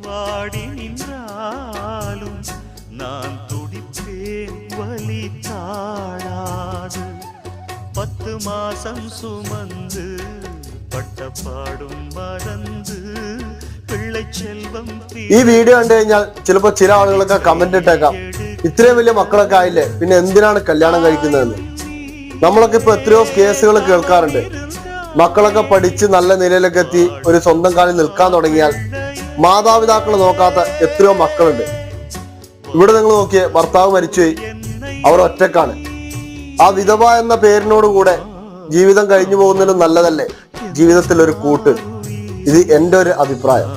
വാടി നിന്നാലും നാൻ തുടിപ്പേൻ വലി താഴാത് 10 മാസം സുമந்து പട്ടപ്പാടും മറന്ന് പിള്ളച്ചെൽവം. ഈ വീഡിയോ കണ്ടു കഴിഞ്ഞാൽ ചിലപ്പോ ചില ആളുകളൊക്കെ കമന്റ് ഇട്ടേക്കാം, ഇത്രയും വലിയ മക്കളൊക്കെ ആയില്ലേ പിന്നെ എന്തിനാണ് കല്യാണം കഴിക്കുന്നതെന്ന്. നമ്മളൊക്കെ ഇപ്പൊ എത്രയോ കേസുകൾ കേൾക്കാറുണ്ട്. മക്കളൊക്കെ പഠിച്ച് നല്ല നിലയിലൊക്കെ എത്തി ഒരു സ്വന്തം കാലിൽ നിൽക്കാൻ തുടങ്ങിയാൽ മാതാപിതാക്കൾ നോക്കാത്ത എത്രയോ മക്കളുണ്ട്. ഇവിടെ നിങ്ങൾ നോക്കിയേ, ഭർത്താവ് മരിച്ചുപോയി, അവർ ഒറ്റക്കാണ്. ആ വിധവ എന്ന പേരിനോട് കൂടെ ജീവിതം കഴിഞ്ഞു പോകുന്നതിലും നല്ലതല്ലേ ജീവിതത്തിൽ ഒരു കൂട്ട്. ഇത് എൻ്റെ ഒരു അഭിപ്രായം.